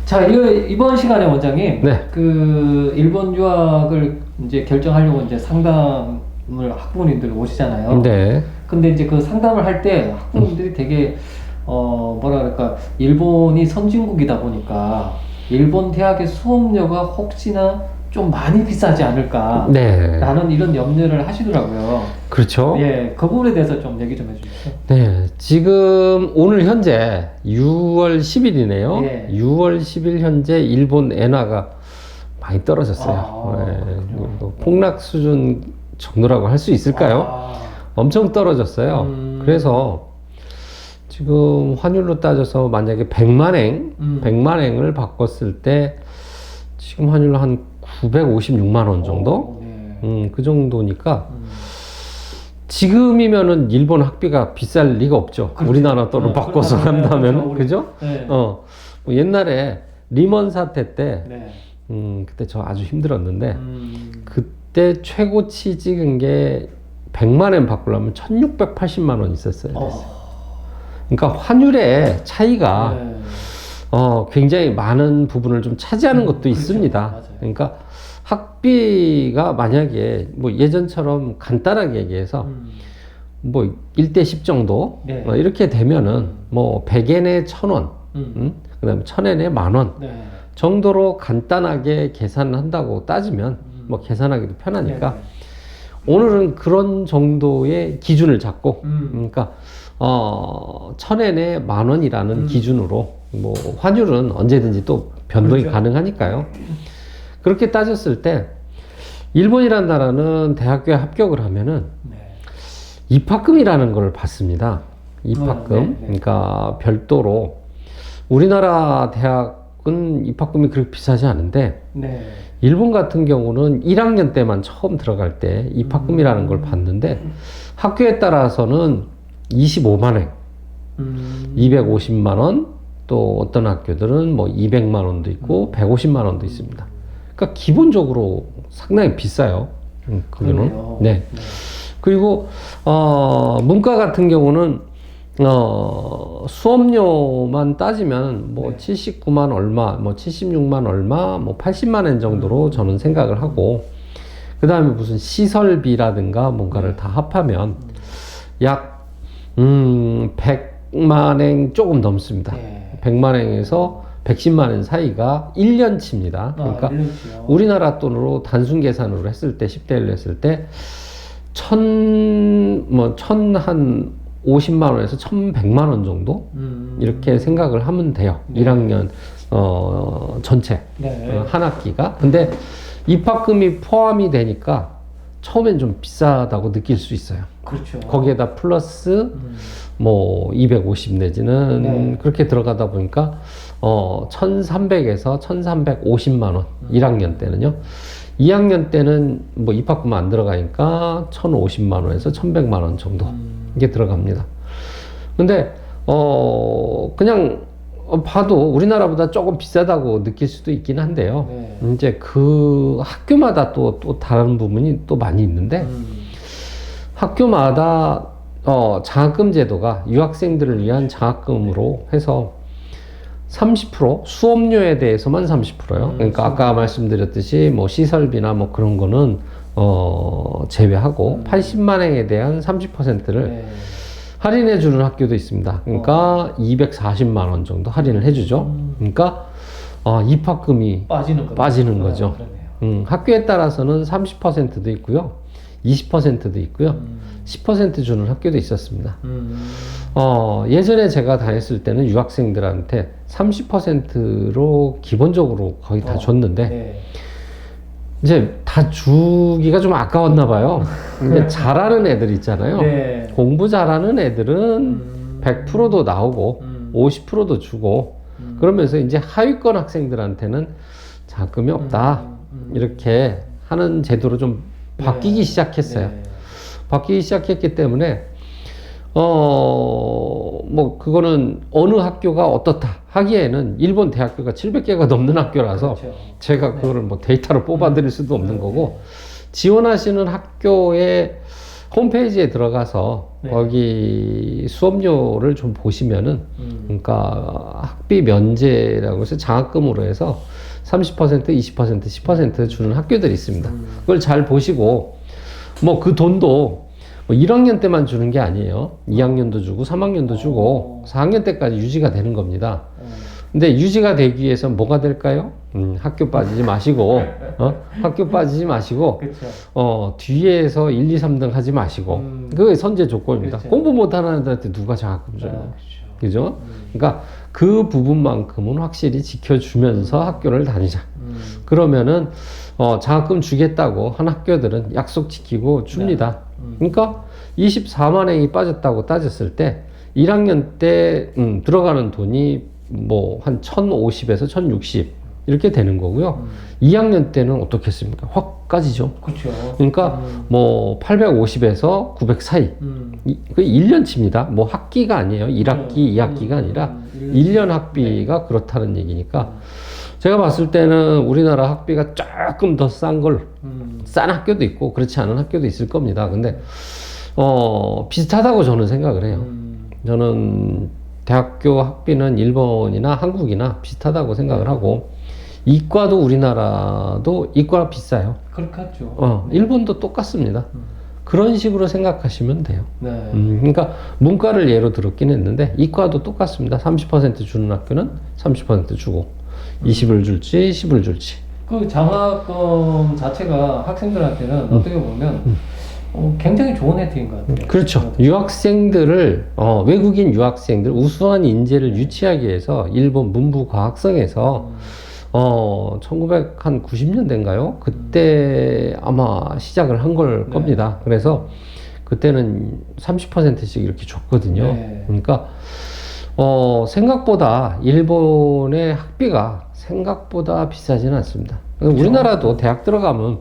자, 이번 시간에 원장님, 네. 그 일본 유학을 이제 결정하려고 이제 상담을 학부모님들 오시잖아요. 네. 근데 이제 그 상담을 할 때 학부모님들이 되게 뭐라 그럴까, 일본이 선진국이다 보니까 일본 대학의 수업료가 혹시나 좀 많이 비싸지 않을까 네. 라는 이런 염려를 하시더라고요. 그렇죠. 예, 그 부분에 대해서 좀 얘기 좀 해주시죠. 네. 지금 오늘 현재 6월 10일이네요. 예. 6월 10일 현재 일본 엔화가 많이 떨어졌어요. 아, 뭐 폭락 수준 정도라고 할 수 있을까요? 엄청 떨어졌어요. 그래서 지금 환율로 따져서 만약에 100만엔을 바꿨을 때 지금 환율로 한 956만 원 정도? 네. 그 정도니까 지금이면은 일본 학비가 비쌀 리가 없죠. 그렇죠. 우리나라 돈을 바꿔서 한다면, 그죠? 네. 뭐 옛날에 리먼 사태 때, 네. 그때 저 아주 힘들었는데, 그때 최고치 찍은 게 100만엔 바꾸려면 1680만 원 있었어요. 그러니까 환율의 차이가 네. 굉장히 많은 부분을 좀 차지하는 것도 그렇죠. 있습니다. 맞아요. 그러니까 학비가 만약에 뭐 예전처럼 간단하게 얘기해서 뭐 1대 10 정도 네. 이렇게 되면은 뭐 100엔에 1000원, 그 다음에 1000엔에 만원 네. 정도로 간단하게 계산한다고 따지면 뭐 계산하기도 편하니까 네. 오늘은 그런 정도의 기준을 잡고 그러니까 1000엔에 만원이라는 기준으로 뭐 환율은 언제든지 또 변동이 그렇죠. 가능하니까요. 그렇게 따졌을 때 일본이라는 나라는 대학교에 합격을 하면은 네. 입학금이라는 걸 받습니다. 입학금. 네, 네. 그러니까 별도로 우리나라 대학은 입학금이 그렇게 비싸지 않은데 네. 일본 같은 경우는 1학년 때만 처음 들어갈 때 입학금이라는 걸 받는데 학교에 따라서는 25만 원, 250만 원, 또 어떤 학교들은 뭐 200만 원도 있고 150만 원도 있습니다. 그러니까 기본적으로 상당히 비싸요. 그거는. 그러네요. 네. 네. 그리고 문과 같은 경우는 수업료만 따지면 뭐 네. 79만 얼마, 뭐 76만 얼마, 뭐 80만 원 정도로 저는 생각을 하고 그 다음에 무슨 시설비라든가 뭔가를 다 합하면 약 100만 원 조금 넘습니다. 네. 100만 원에서 110만 원 사이가 1년치입니다. 그러니까 그렇죠. 우리나라 돈으로 단순 계산으로 했을 때 10대1로 했을 때 한 50만 원에서 1100만 원 정도 이렇게 생각을 하면 돼요. 네. 1학년 전체 네. 한 학기가. 근데 입학금이 포함이 되니까 처음엔 좀 비싸다고 느낄 수 있어요. 그렇죠. 거기에다 플러스 뭐 250 내지는 네. 그렇게 들어가다 보니까 1300에서 1350만 원 1학년 때는요. 2학년 때는 뭐 입학금 안 들어가니까 1050만 원에서 1100만 원 정도 이게 들어갑니다. 근데 그냥 봐도 우리나라보다 조금 비싸다고 느낄 수도 있긴 한데요. 네. 이제 그 학교마다 또 다른 부분이 또 많이 있는데 학교마다 장학금 제도가 유학생들을 위한 장학금으로 해서 30% 수업료에 대해서만 30%요. 그러니까 아까 말씀드렸듯이 뭐 시설비나 뭐 그런 거는 제외하고 80만 원에 대한 30%를 네. 할인해 주는 학교도 있습니다. 그러니까 240만 원 정도 할인을 해 주죠. 그러니까 입학금이 빠지는 거죠. 학교에 따라서는 30%도 있고요. 20%도 있고요. 10% 주는 학교도 있었습니다. 예전에 제가 다녔을 때는 유학생들한테 30%로 기본적으로 거의 다 줬는데, 네. 이제 다 주기가 좀 아까웠나 봐요. 이제 잘하는 애들 있잖아요. 네. 공부 잘하는 애들은 100%도 나오고, 50%도 주고, 그러면서 이제 하위권 학생들한테는 자금이 없다. 이렇게 하는 제도로 좀 바뀌기 시작했어요. 네. 바뀌기 시작했기 때문에 뭐 그거는 어느 학교가 어떻다 하기에는 일본 대학교가 700개가 넘는 학교라서 그렇죠. 제가 그거를 뭐 데이터로 뽑아 드릴 수도 없는 거고 지원하시는 학교의 홈페이지에 들어가서 네. 거기 수업료를 좀 보시면은 그러니까 학비 면제라고 해서 장학금으로 해서 30%, 20%, 10% 주는 학교들이 있습니다. 그걸 잘 보시고 뭐 그 돈도 뭐 1학년 때만 주는 게 아니에요. 2학년도 주고 3학년도 주고 4학년 때까지 유지가 되는 겁니다. 근데 유지가 되기 위해서 뭐가 될까요? 학교 빠지지 마시고, 학교 빠지지 마시고, 그쵸. 뒤에서 1, 2, 3등 하지 마시고, 그게 선제 조건입니다. 그쵸. 공부 못하는 애들한테 누가 장학금 줘요? 그죠? 그러니까 그 부분만큼은 확실히 지켜주면서 학교를 다니자. 그러면은, 장학금 주겠다고 한 학교들은 약속 지키고 줍니다. 그러니까 24만 원이 빠졌다고 따졌을 때, 1학년 때, 들어가는 돈이 뭐 한 1050에서 1060 이렇게 되는 거고요. 2학년 때는 어떻겠습니까? 확 까지죠. 그렇죠. 그러니까 뭐 850에서 900 사이. 그 1년치입니다. 뭐 학기가 아니에요. 1학기, 2학기가 아니라 1년 학비가 그렇다는 얘기니까 제가 봤을 때는 우리나라 학비가 조금 더 싼 싼 학교도 있고 그렇지 않은 학교도 있을 겁니다. 근데 비슷하다고 저는 생각을 해요. 저는 대학교 학비는 일본이나 한국이나 비슷하다고 생각을 하고 이과도 우리나라도 이과 비싸요. 그렇겠죠. 일본도 똑같습니다. 그런 식으로 생각하시면 돼요. 네. 그러니까 문과를 예로 들었긴 했는데 이과도 똑같습니다. 30% 주는 학교는 30% 주고 20을 줄지 10을 줄지. 그 장학금 자체가 학생들한테는 어떻게 보면 굉장히 좋은 혜택인 것 같아요. 그렇죠. 유학생들을 외국인 유학생들 우수한 인재를 유치하기 위해서 일본 문부과학성에서 1990년대인가요? 그때 아마 시작을 한 걸 겁니다. 그래서 그때는 30%씩 이렇게 줬거든요. 네. 그러니까 생각보다 일본의 학비가 생각보다 비싸지는 않습니다. 우리나라도 대학 들어가면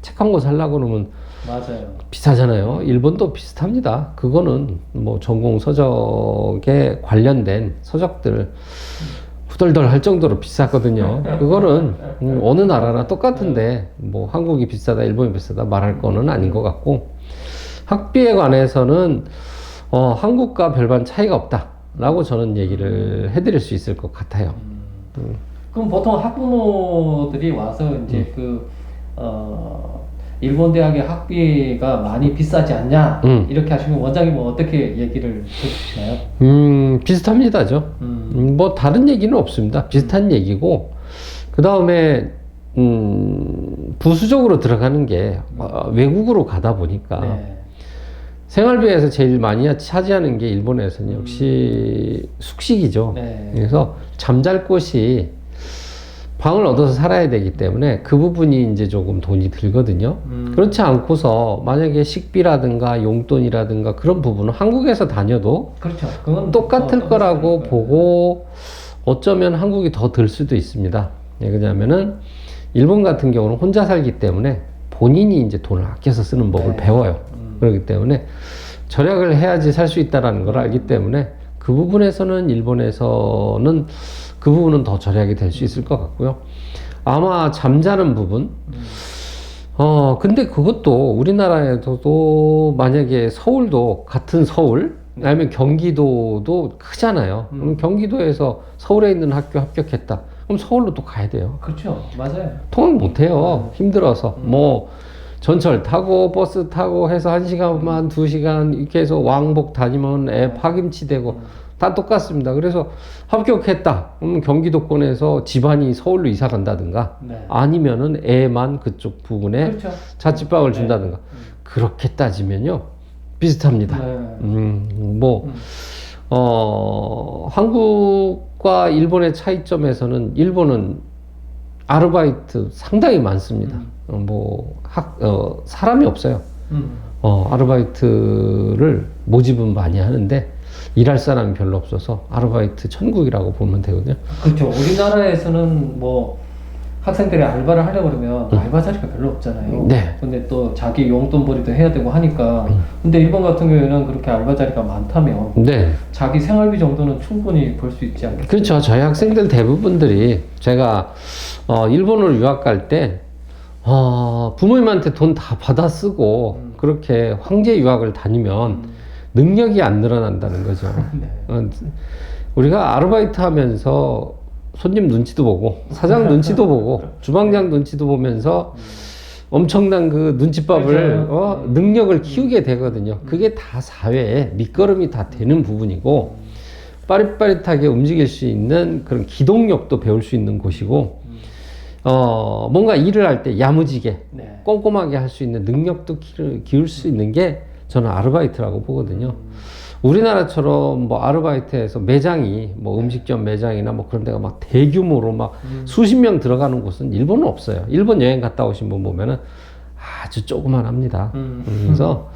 책 한 권 살려고 그러면 맞아요. 비싸잖아요. 일본도 비슷합니다. 그거는 뭐 전공 서적에 관련된 서적들 후덜덜 할 정도로 비싸거든요. 그거는 어느 나라나 똑같은데 뭐 한국이 비싸다, 일본이 비싸다 말할 거는 아닌 것 같고 학비에 관해서는 한국과 별반 차이가 없다라고 저는 얘기를 해드릴 수 있을 것 같아요. 그럼 보통 학부모들이 와서 이제 일본 대학의 학비가 많이 비싸지 않냐 이렇게 하시면 원장님은 어떻게 얘기를 해주시나요? 비슷합니다죠. 뭐 다른 얘기는 없습니다. 비슷한 얘기고 그 다음에 부수적으로 들어가는 게 외국으로 가다 보니까 네. 생활비에서 제일 많이 차지하는 게 일본에서는 역시 숙식이죠. 네. 그래서 잠잘 곳이 방을 얻어서 살아야 되기 때문에 그 부분이 이제 조금 돈이 들거든요. 그렇지 않고서 만약에 식비라든가 용돈이라든가 그런 부분은 한국에서 다녀도 그렇죠. 그건 똑같을 거라고 보고 어쩌면 한국이 더 들 수도 있습니다. 왜 그러냐면은 일본 같은 경우는 혼자 살기 때문에 본인이 이제 돈을 아껴서 쓰는 법을 배워요. 그렇기 때문에 절약을 해야지 살 수 있다는 걸 알기 때문에 그 부분에서는 일본에서는 그 부분은 더 절약이 될 수 있을 것 같고요. 아마 잠자는 부분. 근데 그것도 우리나라에서도 만약에 서울도 같은 서울, 아니면 경기도도 크잖아요. 그럼 경기도에서 서울에 있는 학교 합격했다. 그럼 서울로 또 가야 돼요. 그렇죠. 맞아요. 통학 못 해요. 힘들어서. 뭐, 전철 타고 버스 타고 해서 1시간만 2시간 이렇게 해서 왕복 다니면 애 파김치 되고 다 똑같습니다. 그래서 합격했다. 그러면 경기도권에서 집안이 서울로 이사 간다든가 네. 아니면은 애만 그쪽 부분에 그렇죠. 자취방을 준다든가 그렇게 따지면요 비슷합니다. 한국과 일본의 차이점에서는 일본은 아르바이트 상당히 많습니다. 사람이 없어요. 아르바이트를 모집은 많이 하는데 일할 사람이 별로 없어서 아르바이트 천국이라고 보면 되거든요. 그렇죠. 우리나라에서는 뭐 학생들이 알바를 하려고 그러면 알바 자리가 별로 없잖아요. 네. 근데 또 자기 용돈벌이도 해야 되고 하니까. 근데 일본 같은 경우에는 그렇게 알바 자리가 많다면 네. 자기 생활비 정도는 충분히 벌 수 있지 않겠어요? 그렇죠. 저희 학생들 대부분들이 제가 일본으로 유학 갈 때 부모님한테 돈 다 받아 쓰고 그렇게 황제 유학을 다니면 능력이 안 늘어난다는 거죠. 네. 우리가 아르바이트 하면서 손님 눈치도 보고 사장 눈치도 보고 주방장 눈치도 보면서 엄청난 그 눈칫밥을 능력을 키우게 되거든요. 그게 다 사회에 밑거름이 다 되는 부분이고 빠릿빠릿하게 움직일 수 있는 그런 기동력도 배울 수 있는 곳이고 뭔가 일을 할 때 야무지게 네. 꼼꼼하게 할 수 있는 능력도 기울 수 있는 게 저는 아르바이트라고 보거든요. 우리나라처럼 뭐 아르바이트에서 매장이 뭐 음식점 매장이나 뭐 그런 데가 막 대규모로 막 수십 명 들어가는 곳은 일본은 없어요. 일본 여행 갔다 오신 분 보면은 아주 조그만합니다. 그래서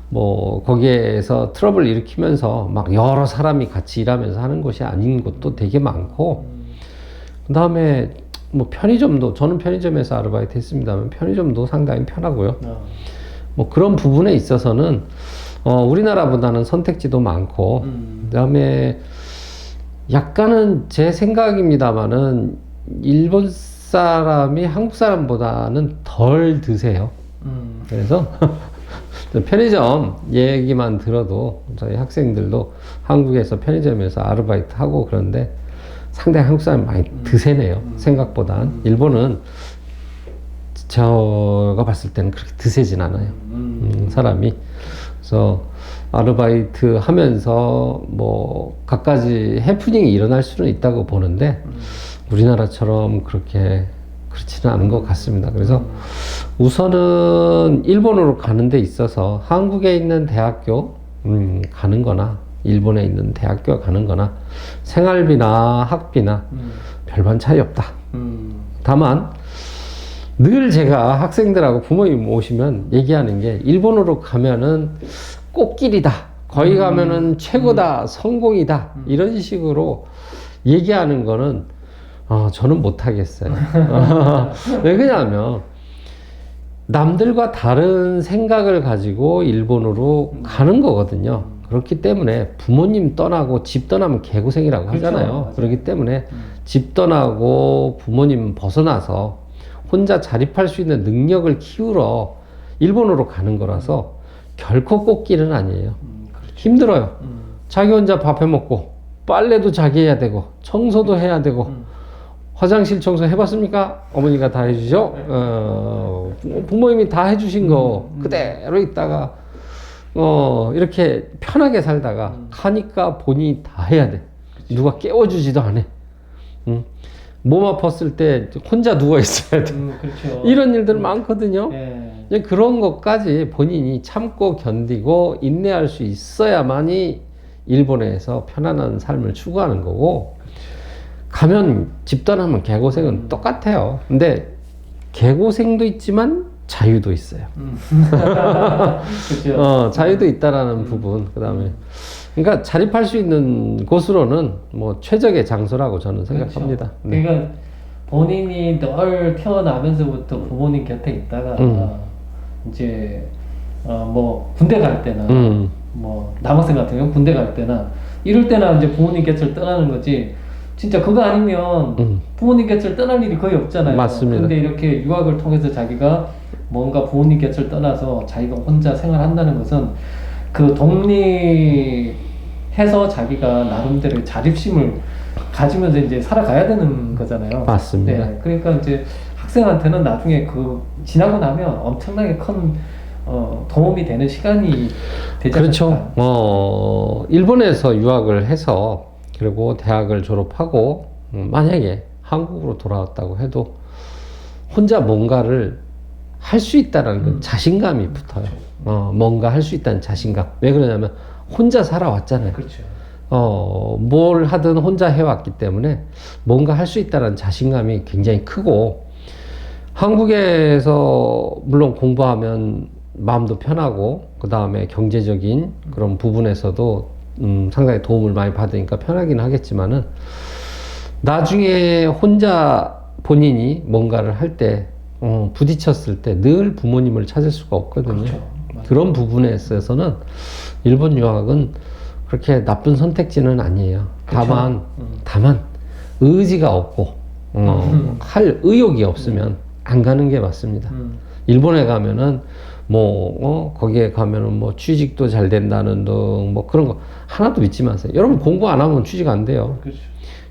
뭐 거기에서 트러블 일으키면서 막 여러 사람이 같이 일하면서 하는 곳이 아닌 곳도 되게 많고 그 다음에 뭐 편의점도 저는 편의점에서 아르바이트 했습니다만 편의점도 상당히 편하고요. 뭐 그런 부분에 있어서는 우리나라보다는 선택지도 많고 그다음에 약간은 제 생각입니다만은 일본 사람이 한국 사람보다는 덜 드세요. 그래서 편의점 얘기만 들어도 저희 학생들도 한국에서 편의점에서 아르바이트 하고 그런데 상당히 한국 사람이 많이 드세네요. 생각보단. 일본은 제가 봤을 때는 그렇게 드세진 않아요. 사람이. 그래서 아르바이트 하면서 뭐 갖가지 해프닝이 일어날 수는 있다고 보는데 우리나라처럼 그렇게 그렇지는 않은 것 같습니다. 그래서 우선은 일본으로 가는 데 있어서 한국에 있는 대학교 가는 거나 일본에 있는 대학교 가는 거나 생활비나 학비나 별반 차이 없다. 다만 늘 제가 학생들하고 부모님 오시면 얘기하는 게 일본으로 가면은 꽃길이다. 거기 가면은 최고다. 성공이다. 이런 식으로 얘기하는 거는 저는 못하겠어요. 왜 그러냐면 남들과 다른 생각을 가지고 일본으로 가는 거거든요. 그렇기 때문에 부모님 떠나고 집 떠나면 개고생이라고 하잖아요. 그렇죠. 그렇기 때문에 집 떠나고 부모님 벗어나서 혼자 자립할 수 있는 능력을 키우러 일본으로 가는 거라서 결코 꽃길은 아니에요. 그렇죠. 힘들어요. 자기 혼자 밥 해 먹고 빨래도 자기 해야 되고 청소도 해야 되고 화장실 청소 해봤습니까? 어머니가 다 해주죠. 부모님이 다 해주신 거 그대로 있다가 이렇게 편하게 살다가 가니까 본인이 다 해야 돼. 그치. 누가 깨워주지도 않아. 몸 아팠을 때 혼자 누워 있어야 돼. 그렇죠. 이런 일들 많거든요. 네. 그런 것까지 본인이 참고 견디고 인내할 수 있어야만이 일본에서 편안한 삶을 추구하는 거고 가면 집단하면 개고생은 똑같아요. 근데 개고생도 있지만 자유도 있어요. 그렇죠. 자유도 있다라는 부분. 그다음에 그러니까 자립할 수 있는 곳으로는 뭐 최적의 장소라고 저는 생각합니다. 그렇죠. 네. 그러니까 본인이 늘 태어나면서부터 부모님 곁에 있다가 이제 뭐 군대 갈 때나 뭐 남학생 같은 경우 군대 갈 때나 이럴 때나 이제 부모님 곁을 떠나는 거지. 진짜 그거 아니면 부모님 곁을 떠날 일이 거의 없잖아요. 맞습니다. 근데 이렇게 유학을 통해서 자기가 뭔가 부모님 곁을 떠나서 자기가 혼자 생활한다는 것은 그 독립해서 자기가 나름대로 자립심을 가지면서 이제 살아가야 되는 거잖아요. 맞습니다. 네, 그러니까 이제 학생한테는 나중에 그 지나고 나면 엄청나게 큰 도움이 되는 시간이 되지 그렇죠. 않을까. 일본에서 유학을 해서 그리고 대학을 졸업하고 만약에 한국으로 돌아왔다고 해도 혼자 뭔가를 할 수 있다라는 그 자신감이 붙어요. 뭔가 할 수 있다는 자신감. 왜 그러냐면 혼자 살아왔잖아요. 그렇죠. 뭘 하든 혼자 해왔기 때문에 뭔가 할 수 있다는 자신감이 굉장히 크고 한국에서 물론 공부하면 마음도 편하고 그 다음에 경제적인 그런 부분에서도 상당히 도움을 많이 받으니까 편하긴 하겠지만은 나중에 혼자 본인이 뭔가를 할 때 부딪혔을 때 늘 부모님을 찾을 수가 없거든요. 그렇죠. 그런 부분에 있어서는 일본 유학은 그렇게 나쁜 선택지는 아니에요. 그렇죠. 다만 의지가 없고 할 의욕이 없으면 안 가는 게 맞습니다. 일본에 가면은 거기에 가면은 뭐 취직도 잘 된다는 등 뭐 그런 거 하나도 믿지 마세요. 여러분 공부 안 하면 취직 안 돼요. 그렇죠.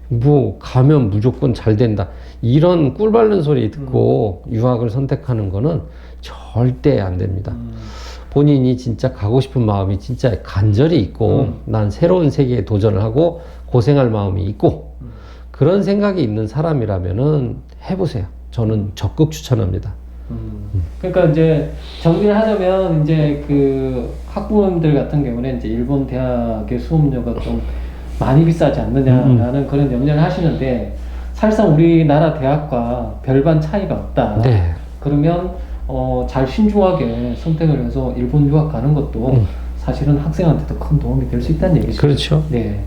뭐 가면 무조건 잘 된다. 이런 꿀 바른 소리 듣고 유학을 선택하는 거는 절대 안 됩니다. 본인이 진짜 가고 싶은 마음이 진짜 간절히 있고 난 새로운 세계에 도전을 하고 고생할 마음이 있고 그런 생각이 있는 사람이라면은 해보세요. 저는 적극 추천합니다. 그러니까 이제 정리를 하자면 이제 그 학부모님들 같은 경우는 이제 일본 대학의 수업료가 좀 많이 비싸지 않느냐라는 그런 염려를 하시는데 사실상 우리나라 대학과 별반 차이가 없다. 네. 그러면 잘 신중하게 선택을 해서 일본 유학 가는 것도 사실은 학생한테도 큰 도움이 될 수 있다는 얘기죠. 그렇죠. 네.